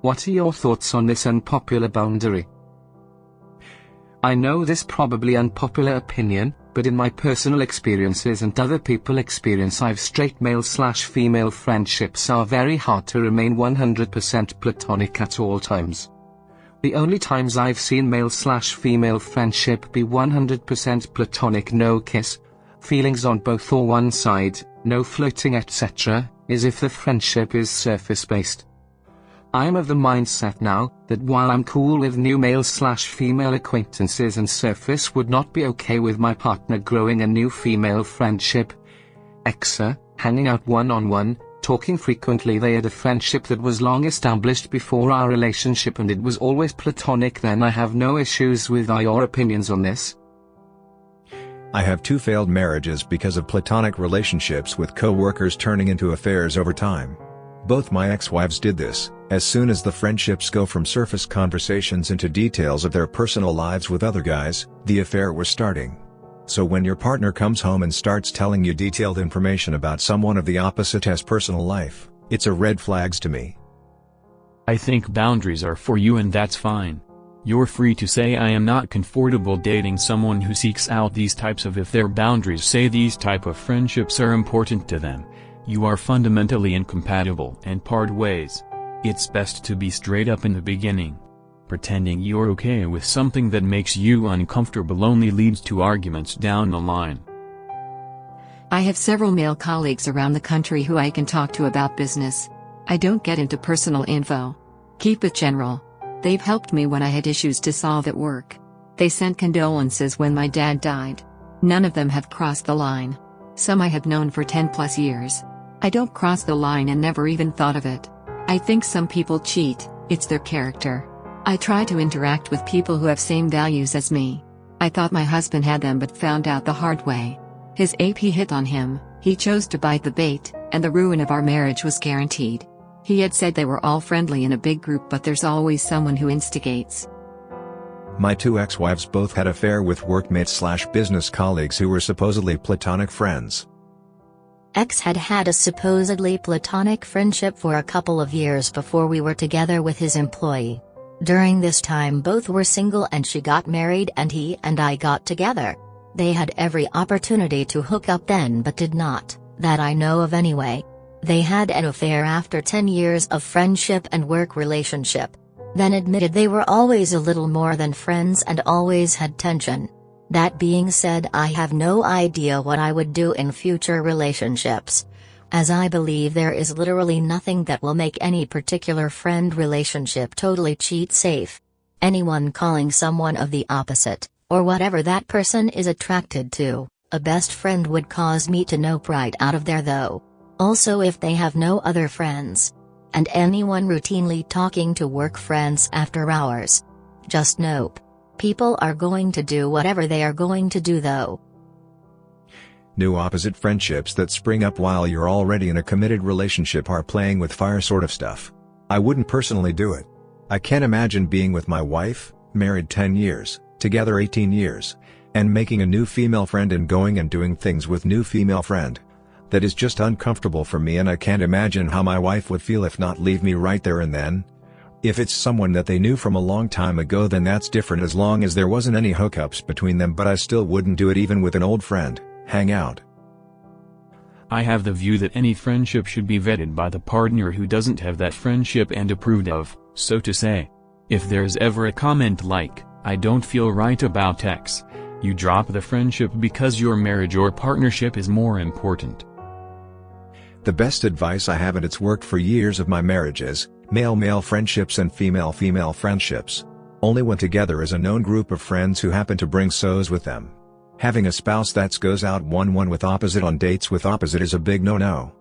What are your thoughts on this unpopular boundary? I know this probably unpopular opinion, but in my personal experiences and other people's experience, straight male/female friendships are very hard to remain 100% platonic at all times. The only times I've seen male/female friendship be 100% platonic, no kiss, feelings on both or one side, no flirting etc., is if the friendship is surface-based. I'm of the mindset now, that while I'm cool with new male/female acquaintances and surface would not be okay with my partner growing a new female friendship. Hanging out one-on-one, talking frequently. They had a friendship that was long established before our relationship and it was always platonic, then I have no issues with your opinions on this. I have 2 failed marriages because of platonic relationships with co-workers turning into affairs over time. Both my ex-wives did this. As soon as the friendships go from surface conversations into details of their personal lives with other guys, the affair was starting. So when your partner comes home and starts telling you detailed information about someone of the opposite's personal life, it's a red flags to me. I think boundaries are for you and that's fine. You're free to say I am not comfortable dating someone who seeks out these types of. If their boundaries say these type of friendships are important to them, you are fundamentally incompatible and part ways. It's best to be straight up in the beginning. Pretending you're okay with something that makes you uncomfortable only leads to arguments down the line. I have several male colleagues around the country who I can talk to about business. I don't get into personal info. Keep it general. They've helped me when I had issues to solve at work. They sent condolences when my dad died. None of them have crossed the line. Some I have known for 10+ years. I don't cross the line and never even thought of it. I think some people cheat, it's their character. I try to interact with people who have same values as me. I thought my husband had them but found out the hard way. His AP hit on him, he chose to bite the bait, and the ruin of our marriage was guaranteed. He had said they were all friendly in a big group, but there's always someone who instigates. My 2 ex-wives both had an affair with workmates/business colleagues who were supposedly platonic friends. X had had a supposedly platonic friendship for a couple of years before we were together with his employee. During this time both were single and she got married and he and I got together. They had every opportunity to hook up then but did not, that I know of anyway. They had an affair after 10 years of friendship and work relationship. Then admitted they were always a little more than friends and always had tension. That being said, I have no idea what I would do in future relationships, as I believe there is literally nothing that will make any particular friend relationship totally cheat safe. Anyone calling someone of the opposite, or whatever that person is attracted to, a best friend would cause me to nope right out of there though. Also if they have no other friends. And anyone routinely talking to work friends after hours. Just nope. People are going to do whatever they are going to do though. New opposite friendships that spring up while you're already in a committed relationship are playing with fire sort of stuff. I wouldn't personally do it. I can't imagine being with my wife, married 10 years, together 18 years, and making a new female friend and going and doing things with new female friend. That is just uncomfortable for me and I can't imagine how my wife would feel if not leave me right there and then. If it's someone that they knew from a long time ago then that's different as long as there wasn't any hookups between them, but I still wouldn't do it even with an old friend, hang out. I have the view that any friendship should be vetted by the partner who doesn't have that friendship and approved of, so to say. If there's ever a comment like, I don't feel right about X, you drop the friendship because your marriage or partnership is more important. The best advice I have, and it's worked for years of my marriages, male-male friendships and female-female friendships. Only when together as a known group of friends who happen to bring so's with them. Having a spouse that goes out one-one with opposite on dates with opposite is a big no-no.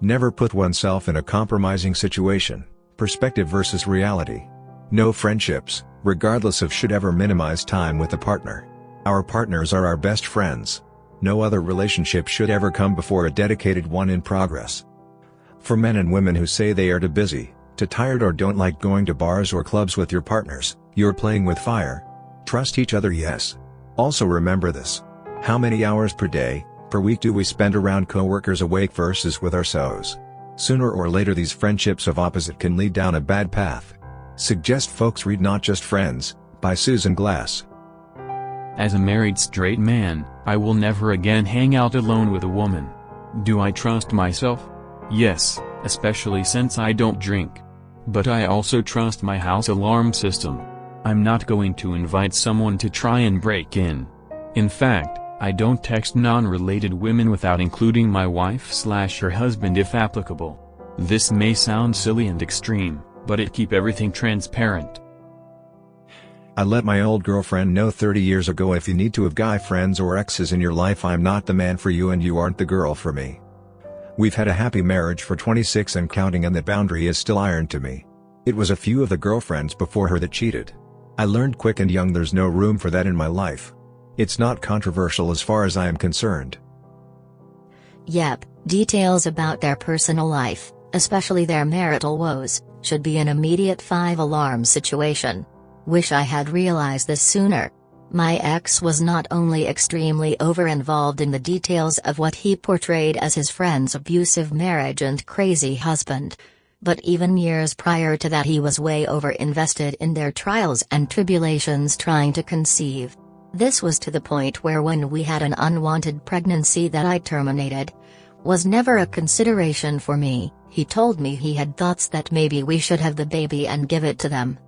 Never put oneself in a compromising situation. Perspective versus reality. No friendships, regardless of, should ever minimize time with the partner. Our partners are our best friends. No other relationship should ever come before a dedicated one in progress. For men and women who say they are too busy, too tired or don't like going to bars or clubs with your partners, you're playing with fire. Trust each other, yes. Also remember this. How many hours per day, per week do we spend around coworkers awake versus with our so's? Sooner or later these friendships of opposite can lead down a bad path. Suggest folks read Not Just Friends, by Susan Glass. As a married straight man, I will never again hang out alone with a woman. Do I trust myself? Yes, especially since I don't drink. But I also trust my house alarm system. I'm not going to invite someone to try and break in. In fact, I don't text non-related women without including my wife/her husband if applicable. This may sound silly and extreme, but it keeps everything transparent. I let my old girlfriend know 30 years ago, if you need to have guy friends or exes in your life, I'm not the man for you and you aren't the girl for me. We've had a happy marriage for 26 and counting, and the boundary is still iron to me. It was a few of the girlfriends before her that cheated. I learned quick and young there's no room for that in my life. It's not controversial as far as I am concerned. Yep, details about their personal life, especially their marital woes, should be an immediate 5-alarm situation. Wish I had realized this sooner. My ex was not only extremely over-involved in the details of what he portrayed as his friend's abusive marriage and crazy husband, but even years prior to that he was way over-invested in their trials and tribulations trying to conceive. This was to the point where when we had an unwanted pregnancy that I terminated, was never a consideration for me. He told me he had thoughts that maybe we should have the baby and give it to them.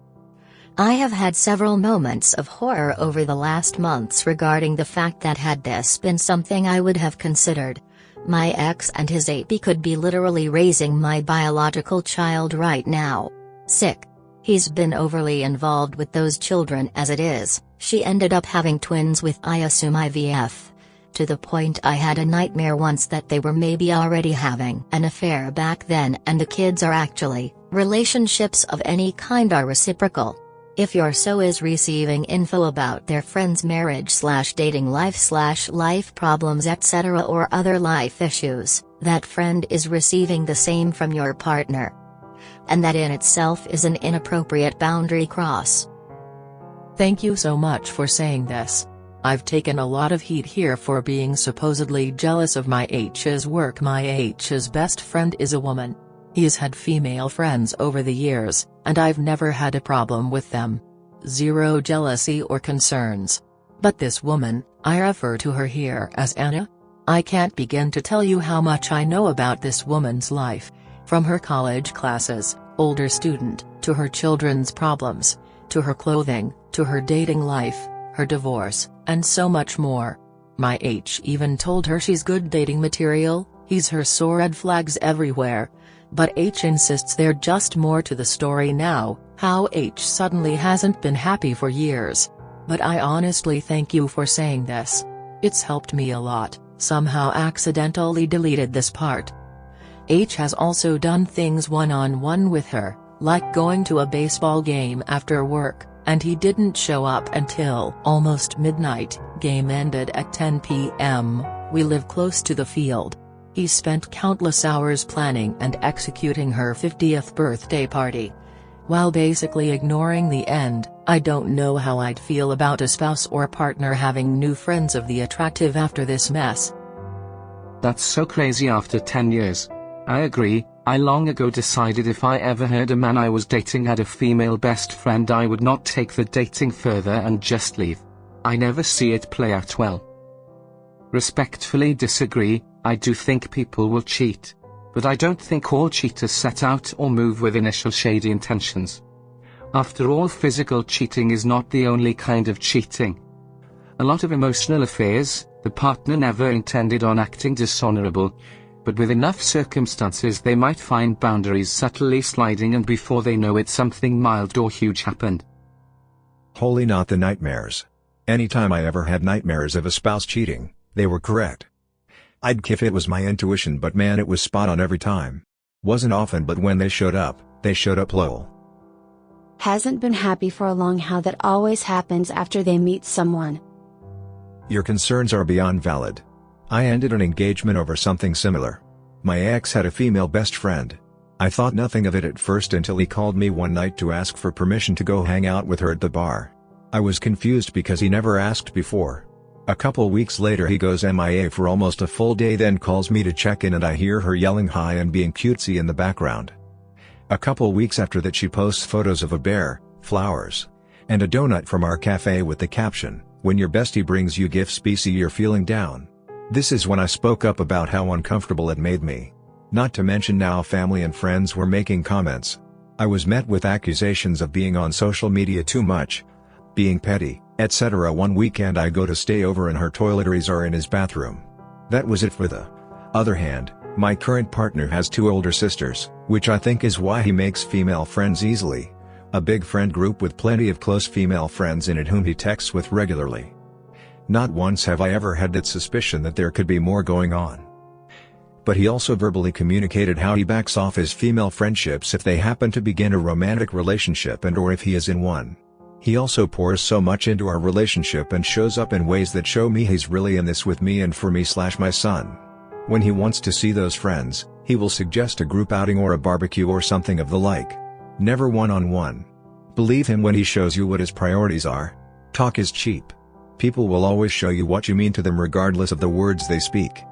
I have had several moments of horror over the last months regarding the fact that had this been something I would have considered, my ex and his AP could be literally raising my biological child right now. Sick. He's been overly involved with those children as it is. She ended up having twins with, I assume, IVF. To the point I had a nightmare once that they were maybe already having an affair back then, and the kids are actually, relationships of any kind are reciprocal. If your so is receiving info about their friend's marriage/dating life/life problems etc. or other life issues, that friend is receiving the same from your partner. And that in itself is an inappropriate boundary cross. Thank you so much for saying this. I've taken a lot of heat here for being supposedly jealous of my H's work. My H's best friend is a woman. He's had female friends over the years, and I've never had a problem with them. Zero jealousy or concerns. But this woman, I refer to her here as Anna. I can't begin to tell you how much I know about this woman's life. From her college classes, older student, to her children's problems, to her clothing, to her dating life, her divorce, and so much more. My H even told her she's good dating material. He's her, so red flags everywhere. But H insists there's just more to the story now, how H suddenly hasn't been happy for years. But I honestly thank you for saying this. It's helped me a lot. Somehow accidentally deleted this part. H has also done things one-on-one with her, like going to a baseball game after work, and he didn't show up until almost midnight. Game ended at 10 p.m. We live close to the field. He spent countless hours planning and executing her 50th birthday party, while basically ignoring the end. I don't know how I'd feel about a spouse or partner having new friends of the attractive after this mess. That's so crazy after 10 years. I agree. I long ago decided if I ever heard a man I was dating had a female best friend, I would not take the dating further and just leave. I never see it play out well. Respectfully disagree. I do think people will cheat. But I don't think all cheaters set out or move with initial shady intentions. After all, physical cheating is not the only kind of cheating. A lot of emotional affairs, the partner never intended on acting dishonorable, but with enough circumstances they might find boundaries subtly sliding, and before they know it something mild or huge happened. Holy, not the nightmares. Anytime I ever had nightmares of a spouse cheating, they were correct. I'd kiff it was my intuition, but man, it was spot on every time. Wasn't often, but when they showed up lol. Hasn't been happy for a long. How that always happens after they meet someone. Your concerns are beyond valid. I ended an engagement over something similar. My ex had a female best friend. I thought nothing of it at first until he called me one night to ask for permission to go hang out with her at the bar. I was confused because he never asked before. A couple weeks later he goes MIA for almost a full day, then calls me to check in and I hear her yelling hi and being cutesy in the background. A couple weeks after that she posts photos of a bear, flowers, and a donut from our cafe with the caption, "When your bestie brings you gifts BC you're feeling down." This is when I spoke up about how uncomfortable it made me. Not to mention now family and friends were making comments. I was met with accusations of being on social media too much, being petty, etc. One weekend I go to stay over and her toiletries are in his bathroom. That was it. For the other hand, my current partner has 2 older sisters, which I think is why he makes female friends easily. A big friend group with plenty of close female friends in it whom he texts with regularly. Not once have I ever had that suspicion that there could be more going on. But he also verbally communicated how he backs off his female friendships if they happen to begin a romantic relationship and or if he is in one. He also pours so much into our relationship and shows up in ways that show me he's really in this with me and for me/my son. When he wants to see those friends, he will suggest a group outing or a barbecue or something of the like. Never one-on-one. Believe him when he shows you what his priorities are. Talk is cheap. People will always show you what you mean to them regardless of the words they speak.